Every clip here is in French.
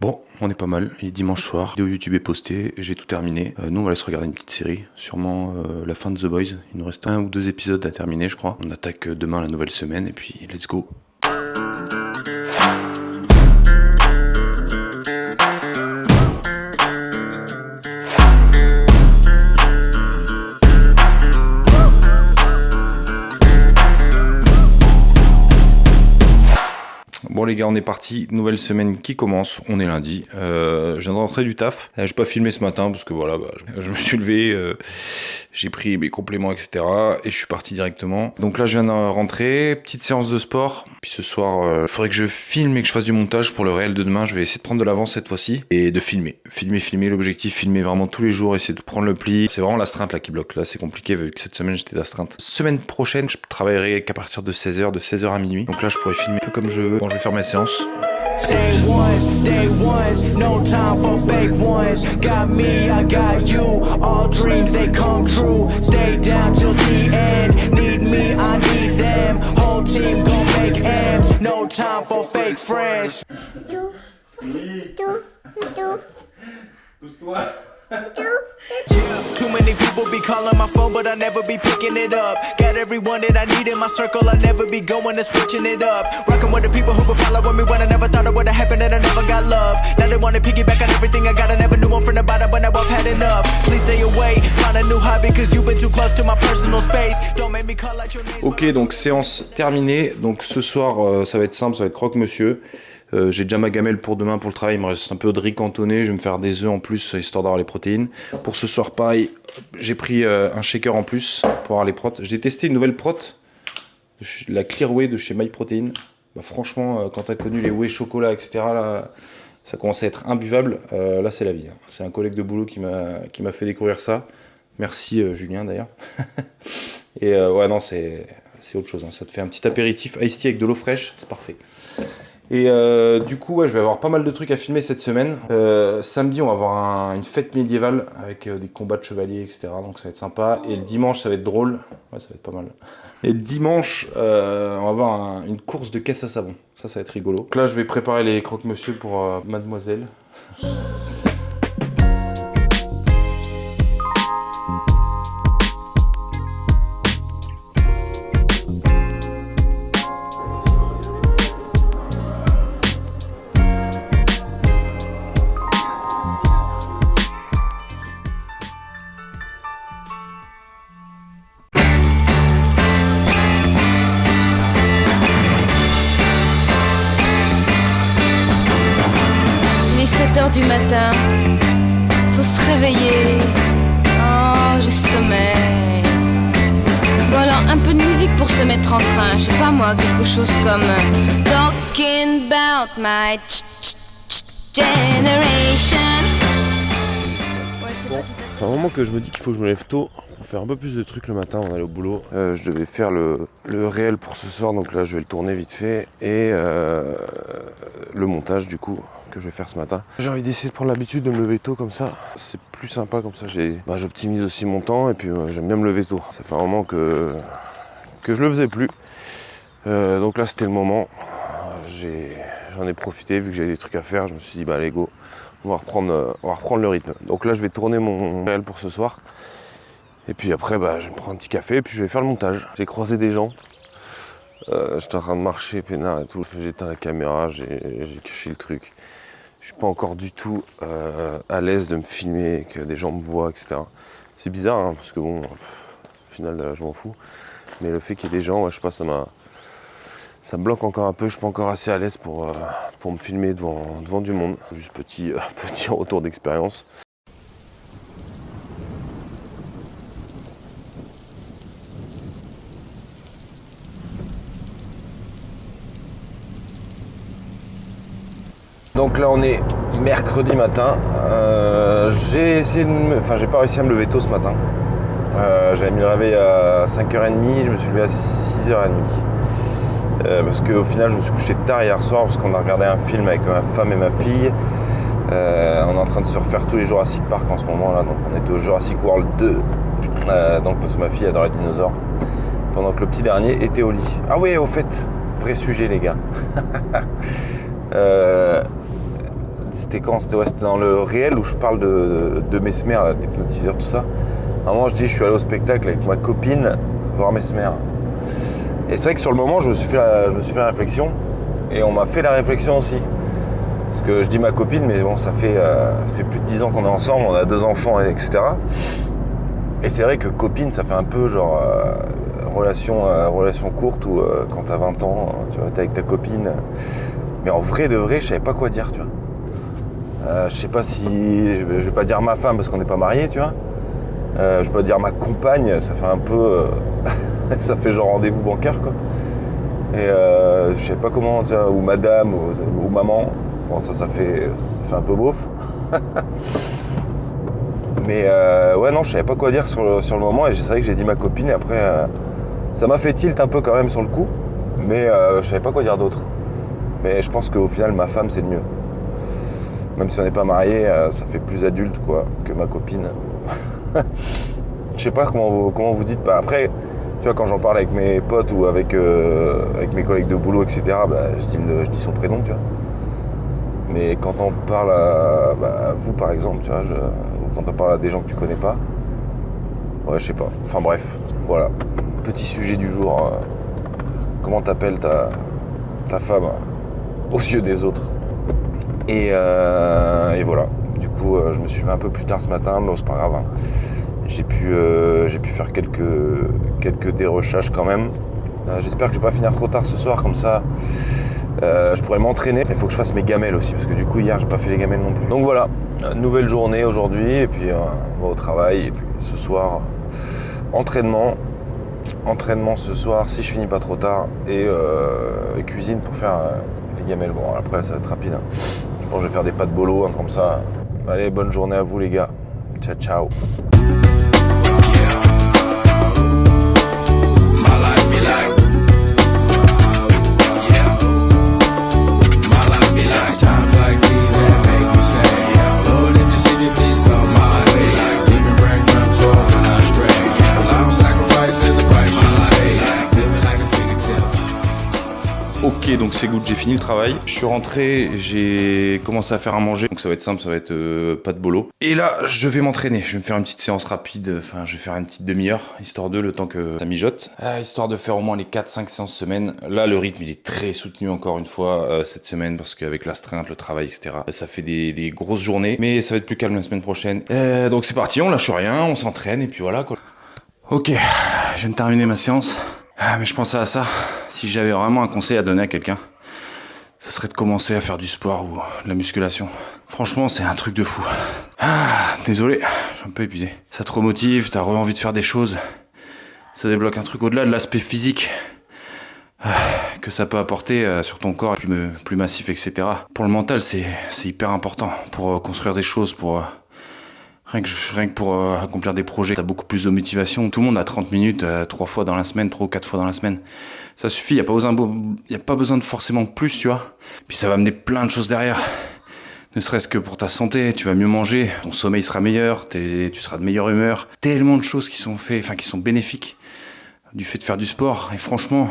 Bon, on est pas mal, il est dimanche soir, vidéo YouTube est postée, j'ai tout terminé. Nous on va aller se regarder une petite série, sûrement la fin de The Boys. Il nous reste 1 ou 2 épisodes à terminer je crois. On attaque demain la nouvelle semaine et puis let's go. Bon les gars, on est parti, nouvelle semaine qui commence, on est lundi, je viens de rentrer du taf, j'ai pas filmé ce matin parce que voilà, je me suis levé, j'ai pris mes compléments etc et je suis parti directement. Donc là je viens de rentrer, petite séance de sport, puis ce soir il faudrait que je filme et que je fasse du montage pour le réel de demain, je vais essayer de prendre de l'avance cette fois-ci et de filmer, l'objectif, filmer vraiment tous les jours, essayer de prendre le pli, c'est vraiment l'astreinte là qui bloque, là c'est compliqué vu que cette semaine j'étais d'astreinte. Semaine prochaine je travaillerai qu'à partir de 16h à minuit, donc là je pourrais filmer un peu comme je veux. Bon, je vais faire mes séances. Day ones, no time for fake ones. Got me, I got you. All dreams they come true. Stay down till the end. Need me, I need them. Whole team gon' make M's. No time for fake friends. Too many people be calling my phone, but I never be picking it up. Got everyone that I need in my circle, I never be going and switching it up. Rocking with the people who been following me when I never thought it would've happened and I never got love. Now they wanna piggyback on everything I got, I never knew one from the bottom, but now I've had enough. Please stay away, find a new hobby, cause you've been too close to my personal space. Don't make me call out your name. Ok, donc séance terminée, donc ce soir ça va être simple, ça va être croque-monsieur. J'ai déjà ma gamelle pour demain pour le travail, il me reste un peu de riz cantonné, je vais me faire des œufs en plus histoire d'avoir les protéines. Pour ce soir pareil, j'ai pris un shaker en plus pour avoir les protes. J'ai testé une nouvelle prot, la Clear Whey de chez MyProtein. Bah, franchement, quand t'as connu les whey chocolat etc, là, ça commence à être imbuvable. Là c'est la vie, hein. C'est un collègue de boulot qui m'a fait découvrir ça. Merci Julien d'ailleurs. Et ouais non c'est autre chose, hein. Ça te fait un petit apéritif iced tea avec de l'eau fraîche, c'est parfait. Et du coup, ouais, je vais avoir pas mal de trucs à filmer cette semaine. Samedi, on va avoir une fête médiévale avec des combats de chevaliers, etc. Donc ça va être sympa. Et le dimanche, ça va être drôle. Ouais, ça va être pas mal. Et le dimanche, on va avoir une course de caisse à savon. Ça va être rigolo. Donc là, je vais préparer les croque-monsieur pour mademoiselle. Il est 7h du matin, faut se réveiller. Oh, j'ai sommeil. Bon alors, un peu de musique pour se mettre en train. Je sais pas moi, quelque chose comme Talking about my generation. Ouais, c'est pas tout à fait. C'est un moment que je me dis qu'il faut que je me lève tôt pour faire un peu plus de trucs le matin avant d'aller au boulot. Je devais faire le réel pour ce soir, donc là je vais le tourner vite fait. Et le montage du coup que je vais faire ce matin. J'ai envie d'essayer de prendre l'habitude de me lever tôt comme ça. C'est plus sympa comme ça, j'optimise aussi mon temps et puis j'aime bien me lever tôt. Ça fait un moment que je le faisais plus. Donc là c'était le moment. J'en ai profité vu que j'avais des trucs à faire. Je me suis dit bah allez go, on va reprendre le rythme. Donc là je vais tourner mon réel pour ce soir. Et puis après je vais me prendre un petit café et puis je vais faire le montage. J'ai croisé des gens. J'étais en train de marcher peinard et tout. J'ai éteint la caméra, j'ai caché le truc. Je suis pas encore du tout à l'aise de me filmer, que des gens me voient, etc. C'est bizarre hein, parce que bon, au final je m'en fous. Mais le fait qu'il y ait des gens, ouais, je sais pas, ça me bloque encore un peu. Je suis pas encore assez à l'aise pour me filmer devant du monde. Juste petit retour d'expérience. Donc là on est mercredi matin, j'ai pas réussi à me lever tôt ce matin. J'avais mis le réveil à 5h30, je me suis levé à 6h30. Parce qu'au final je me suis couché tard hier soir parce qu'on a regardé un film avec ma femme et ma fille. On est en train de se refaire tous les Jurassic Park en ce moment là, donc on était au Jurassic World 2. Donc parce que ma fille adore les dinosaures. Pendant que le petit dernier était au lit. Ah ouais, au fait, vrai sujet les gars. C'était quand? C'était dans le réel où je parle de Mesmer, là, l'hypnotiseur, tout ça. À un moment, je dis, je suis allé au spectacle avec ma copine voir Mesmer. Et c'est vrai que sur le moment, je me suis fait la réflexion. Et on m'a fait la réflexion aussi. Parce que je dis ma copine, mais bon, ça fait plus de 10 ans qu'on est ensemble, on a 2 enfants, etc. Et c'est vrai que copine, ça fait un peu genre relation courte où quand t'as 20 ans, tu vois, t'es avec ta copine. Mais en vrai de vrai, je savais pas quoi dire, tu vois. Je sais pas si... Je vais pas dire ma femme parce qu'on n'est pas mariés, tu vois. Je vais pas dire ma compagne, ça fait un peu... ça fait genre rendez-vous bancaire, quoi. Et je sais pas comment, tu vois, ou madame, ou maman. Bon, ça fait un peu beauf. Mais ouais, non, je savais pas quoi dire sur le moment. Et c'est vrai que j'ai dit ma copine. Et après, ça m'a fait tilt un peu quand même sur le coup. Mais je savais pas quoi dire d'autre. Mais je pense qu'au final, ma femme, c'est le mieux. Même si on n'est pas mariés, ça fait plus adulte, quoi, que ma copine. Je sais pas comment vous dites. Bah, après... Tu vois, quand j'en parle avec mes potes ou avec mes collègues de boulot, etc., bah, je dis son prénom, tu vois. Mais quand on parle à vous, par exemple, tu vois, ou quand on parle à des gens que tu connais pas, ouais, je sais pas. Enfin bref, voilà. Petit sujet du jour. Comment t'appelles ta femme aux yeux des autres. Et voilà. Du coup, je me suis levé un peu plus tard ce matin, mais bon, c'est pas grave. Hein. J'ai pu faire quelques dérochages quand même. J'espère que je vais pas finir trop tard ce soir, comme ça je pourrais m'entraîner. Il faut que je fasse mes gamelles aussi, parce que du coup hier j'ai pas fait les gamelles non plus. Donc voilà, nouvelle journée aujourd'hui, et puis on va au travail, et puis ce soir, entraînement ce soir si je finis pas trop tard, et cuisine pour faire les gamelles. Bon après là, ça va être rapide. Hein. Je pense que je vais faire des pâtes bolo, comme ça. Allez, bonne journée à vous les gars. Ciao ciao. Ok, donc c'est good, j'ai fini le travail. Je suis rentré, j'ai commencé à faire à manger. Donc ça va être simple, ça va être pas de bolo. Et là, je vais m'entraîner. Je vais me faire une petite séance rapide. Enfin, je vais faire une petite demi-heure, histoire de le temps que ça mijote. Histoire de faire au moins les 4-5 séances semaine. Là, le rythme, il est très soutenu encore une fois cette semaine. Parce qu'avec l'astreinte, le travail, etc. Ça fait des grosses journées. Mais ça va être plus calme la semaine prochaine. Donc c'est parti, on lâche rien, on s'entraîne et puis voilà quoi. Ok, je viens de terminer ma séance. Mais je pensais à ça, si j'avais vraiment un conseil à donner à quelqu'un, ça serait de commencer à faire du sport ou de la musculation. Franchement, c'est un truc de fou. Désolé, je suis un peu épuisé. Ça te remotive, t'as envie de faire des choses. Ça débloque un truc au-delà de l'aspect physique que ça peut apporter sur ton corps plus massif, etc. Pour le mental, c'est hyper important pour construire des choses, pour... Rien que pour accomplir des projets, t'as beaucoup plus de motivation. Tout le monde a 30 minutes 3 fois dans la semaine, 3 ou 4 fois dans la semaine. Ça suffit, y a pas besoin de forcément plus, tu vois. Puis ça va amener plein de choses derrière. Ne serait-ce que pour ta santé, tu vas mieux manger, ton sommeil sera meilleur, tu seras de meilleure humeur. Tellement de choses qui sont bénéfiques du fait de faire du sport. Et franchement,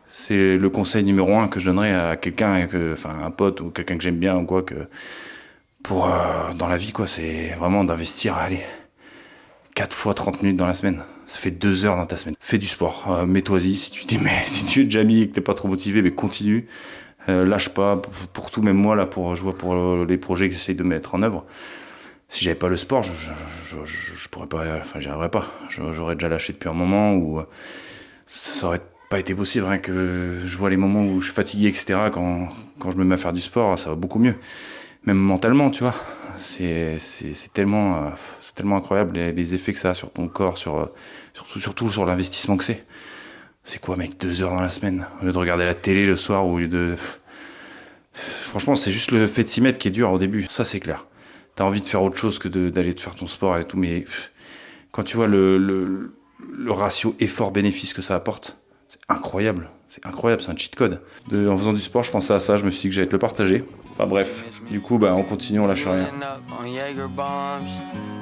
c'est le conseil numéro 1 que je donnerais à quelqu'un, un pote ou quelqu'un que j'aime bien ou quoi, pour dans la vie, quoi, c'est vraiment d'investir, 4 fois 30 minutes dans la semaine. Ça fait 2 heures dans ta semaine. Fais du sport, mets-toi-y. Si tu es déjà mis et que t'es pas trop motivé, mais continue. Lâche pas, pour tout, même moi, là, je vois pour les projets que j'essaye de mettre en œuvre. Si j'avais pas le sport, je pourrais pas, j'y arriverais pas. J'aurais déjà lâché depuis un moment où ça aurait pas été possible. Rien que je vois les moments où je suis fatigué, etc. Quand je me mets à faire du sport, ça va beaucoup mieux. Même mentalement, tu vois, c'est tellement incroyable les effets que ça a sur ton corps, surtout sur l'investissement que c'est. C'est quoi, mec, 2 heures dans la semaine au lieu de regarder la télé le soir, au lieu de... Franchement, c'est juste le fait de s'y mettre qui est dur au début, ça c'est clair. T'as envie de faire autre chose que d'aller te faire ton sport et tout, mais quand tu vois le ratio effort-bénéfice que ça apporte, c'est incroyable, c'est un cheat code. En faisant du sport, je pensais à ça, je me suis dit que j'allais te le partager. Enfin bref, du coup, on continue, on lâche rien.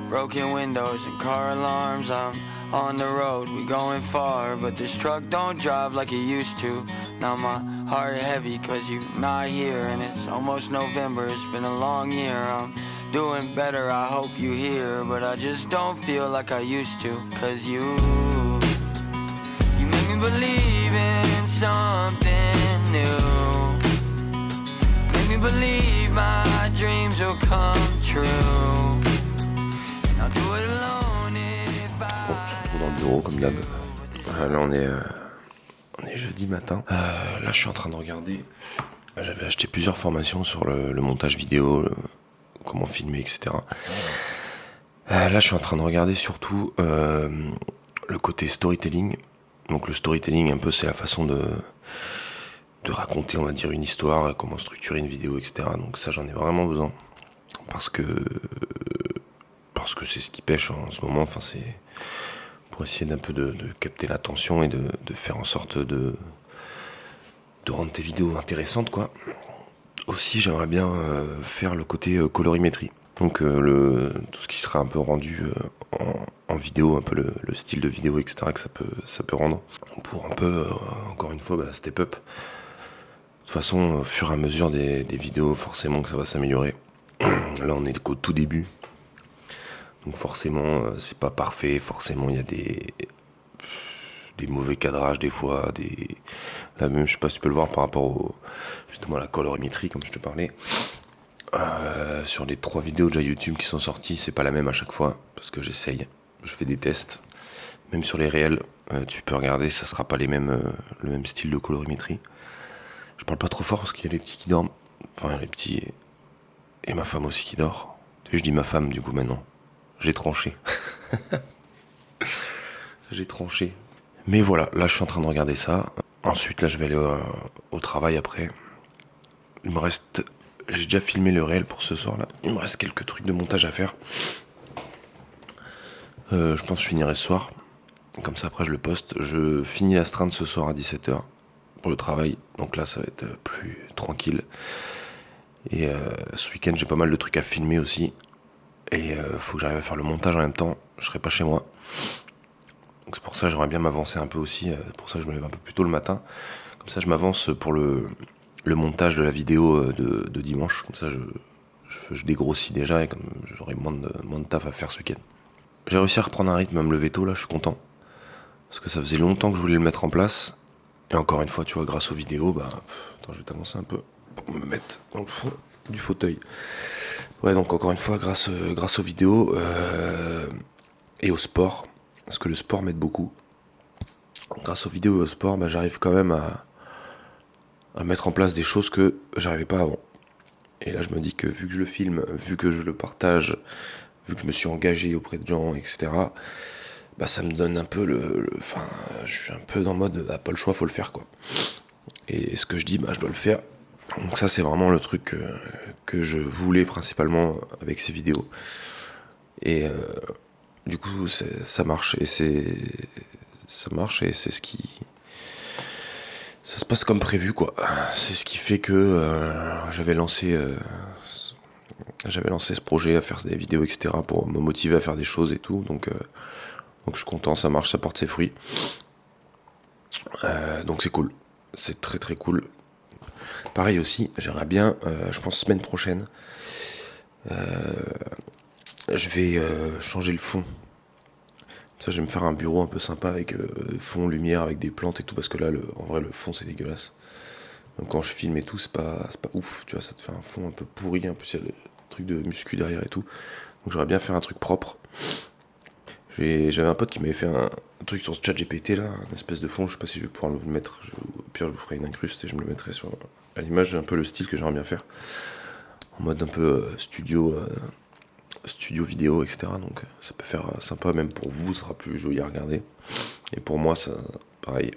Broken windows and car alarms. I'm on the road, we going far, but this truck don't drive like it used to. Now my heart heavy cause you not here, and it's almost November, it's been a long year. I'm doing better, I hope you hear, but I just don't feel like I used to. Cause you make me believe in something new. Make me believe my dreams will come true. And I'll do it alone if I... Bon, on se retrouve dans le bureau comme d'hab. Là on est jeudi matin. Là je suis en train de regarder. J'avais acheté plusieurs formations sur le montage vidéo, comment filmer, etc. Là je suis en train de regarder surtout le côté storytelling. Donc le storytelling un peu c'est la façon de raconter, on va dire, une histoire, comment structurer une vidéo, etc. Donc ça j'en ai vraiment besoin. Parce que c'est ce qui pêche en ce moment, enfin c'est pour essayer d'un peu de capter l'attention et de faire en sorte de rendre tes vidéos intéressantes, quoi. Aussi j'aimerais bien faire le côté colorimétrie. Donc tout ce qui sera un peu rendu en vidéo, un peu le style de vidéo, etc. que ça peut rendre. Pour un peu, encore une fois, step up. De toute façon, au fur et à mesure des vidéos, forcément que ça va s'améliorer. Là on est qu'au tout début. Donc forcément, c'est pas parfait, forcément il y a des mauvais cadrages des fois, là même je sais pas si tu peux le voir par rapport justement à la colorimétrie comme je te parlais. Sur les 3 vidéos déjà YouTube qui sont sorties, c'est pas la même à chaque fois, parce que je fais des tests. Même sur les réels, tu peux regarder, ça sera pas le même style de colorimétrie. Je parle pas trop fort parce qu'il y a les petits qui dorment, enfin les petits et ma femme aussi qui dort. Et je dis ma femme du coup maintenant. J'ai tranché. J'ai tranché. Mais voilà, là je suis en train de regarder ça. Ensuite là je vais aller au travail après. J'ai déjà filmé le réel pour ce soir là. Il me reste quelques trucs de montage à faire. Je pense que je finirai ce soir. Comme ça après je le poste. Je finis l'astreinte ce soir à 17h pour le travail. Donc là ça va être plus tranquille. Et ce week-end j'ai pas mal de trucs à filmer aussi. Et faut que j'arrive à faire le montage en même temps. Je serai pas chez moi. Donc c'est pour ça que j'aimerais bien m'avancer un peu aussi. C'est pour ça que je me lève un peu plus tôt le matin. Comme ça je m'avance pour le montage de la vidéo de dimanche. Comme ça je dégrossis déjà et comme j'aurai moins de taf à faire ce week-end. J'ai réussi à reprendre un rythme, à me lever tôt là, je suis content. Parce que ça faisait longtemps que je voulais le mettre en place. Et encore une fois, tu vois, grâce aux vidéos, attends, je vais t'avancer un peu pour me mettre dans le fond du fauteuil. Ouais, donc encore une fois, grâce aux vidéos et au sport, parce que le sport m'aide beaucoup. Grâce aux vidéos et au sport, j'arrive quand même à mettre en place des choses que j'arrivais pas avant. Et là, je me dis que vu que je le filme, vu que je le partage, vu que je me suis engagé auprès de gens, etc., ça me donne un peu je suis un peu dans le mode, pas le choix, faut le faire, quoi. Et ce que je dis, je dois le faire. Donc ça c'est vraiment le truc que je voulais principalement avec ces vidéos. Et du coup ça marche et c'est ce qui... Ça se passe comme prévu, quoi. C'est ce qui fait que j'avais lancé ce projet à faire des vidéos, etc. pour me motiver à faire des choses et tout. Donc je suis content, ça marche, ça porte ses fruits. Donc c'est cool. C'est très très cool. Pareil aussi, j'aimerais bien, je pense semaine prochaine, je vais changer le fond. Ça, je vais me faire un bureau un peu sympa avec fond, lumière, avec des plantes et tout, parce que là, en vrai, le fond, c'est dégueulasse. Même quand je filme et tout, c'est pas ouf, tu vois, ça te fait un fond un peu pourri, en plus il y a des trucs de muscu derrière et tout. Donc j'aimerais bien faire un truc propre. J'avais un pote qui m'avait fait un truc sur ChatGPT là, une espèce de fond, je sais pas si je vais pouvoir le mettre, au pire je vous ferai une incruste et je me le mettrai à l'image, un peu le style que j'aimerais bien faire, en mode un peu studio vidéo, etc. Donc ça peut faire sympa, même pour vous, ça sera plus joli à regarder. Et pour moi, ça, pareil.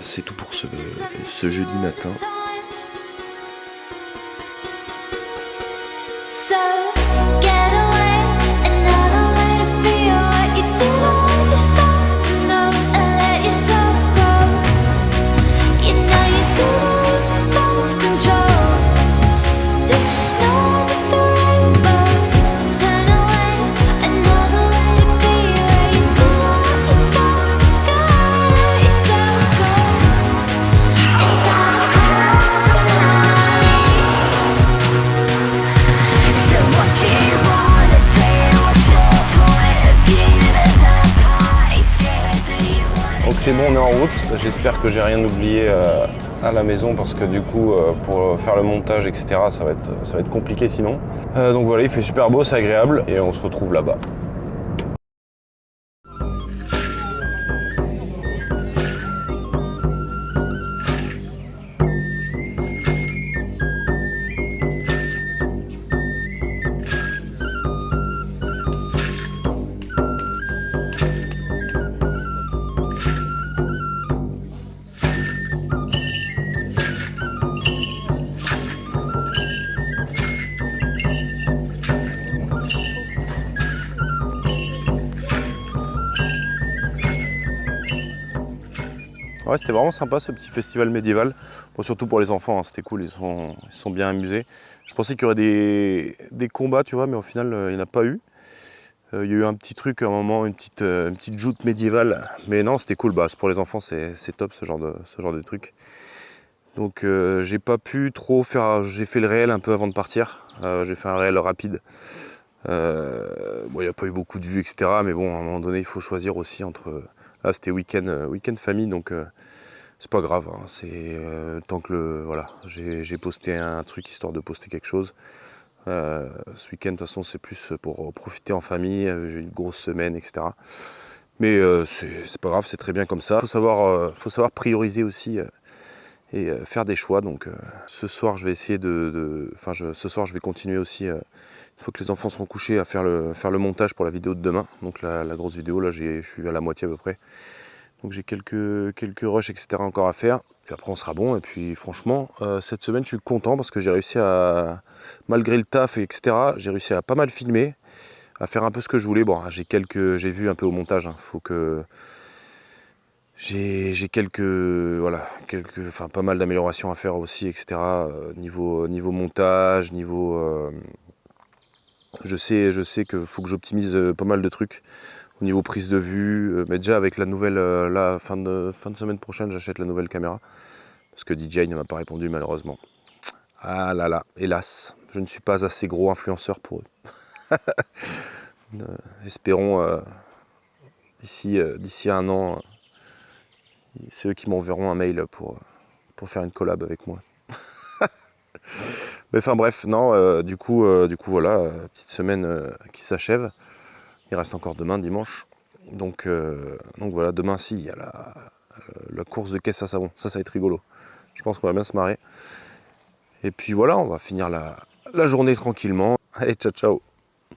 C'est tout pour ce jeudi matin. So get away, another way to feel what you do. Want yourself to know and let yourself go. You know you do lose your self-control. There's snow with the rainbow. Turn away, another way to be where you do. c'est bon, on est en route. J'espère que j'ai rien oublié à la maison parce que du coup, pour faire le montage, etc., ça va être compliqué sinon. Donc voilà, il fait super beau, c'est agréable et on se retrouve là-bas. Ouais, c'était vraiment sympa ce petit festival médiéval. Bon, surtout pour les enfants, hein, c'était cool, ils se sont bien amusés. Je pensais qu'il y aurait des combats, tu vois, mais au final, il n'y en a pas eu. Il y a eu un petit truc à un moment, une petite joute médiévale. Mais non, c'était cool, pour les enfants, c'est top ce genre de truc. Donc j'ai pas pu trop faire, j'ai fait le réel un peu avant de partir. J'ai fait un réel rapide. Bon, il n'y a pas eu beaucoup de vues, etc. Mais bon, à un moment donné, il faut choisir aussi entre... Là, c'était week-end famille, donc c'est pas grave. Hein. C'est tant que voilà, j'ai posté un truc histoire de poster quelque chose. Ce week-end, de toute façon, c'est plus pour profiter en famille. J'ai eu une grosse semaine, etc. Mais c'est pas grave, c'est très bien comme ça. Faut savoir prioriser aussi et faire des choix. Donc ce soir, je vais essayer ce soir, je vais continuer aussi. Une fois que les enfants seront couchés, à faire le montage pour la vidéo de demain. Donc la grosse vidéo, là, je suis à la moitié à peu près. Donc j'ai quelques rushs, etc. encore à faire. Et après, on sera bon. Et puis franchement, cette semaine, je suis content parce que j'ai réussi malgré le taf, etc., j'ai réussi à pas mal filmer, à faire un peu ce que je voulais. Bon, j'ai vu un peu au montage. Hein. Faut que j'ai pas mal d'améliorations à faire aussi, etc. Niveau montage, je sais qu'il faut que j'optimise pas mal de trucs au niveau prise de vue, mais déjà avec la nouvelle, fin de semaine prochaine, j'achète la nouvelle caméra parce que DJI ne m'a pas répondu malheureusement. Ah là là, hélas, je ne suis pas assez gros influenceur pour eux. Espérons d'ici un an, c'est eux qui m'enverront un mail pour faire une collab avec moi. Mais enfin bref, non, du coup voilà, petite semaine qui s'achève. Il reste encore demain, dimanche. Donc voilà, demain, il y a la course de caisse à savon. Ça va être rigolo. Je pense qu'on va bien se marrer. Et puis voilà, on va finir la journée tranquillement. Allez, ciao, ciao.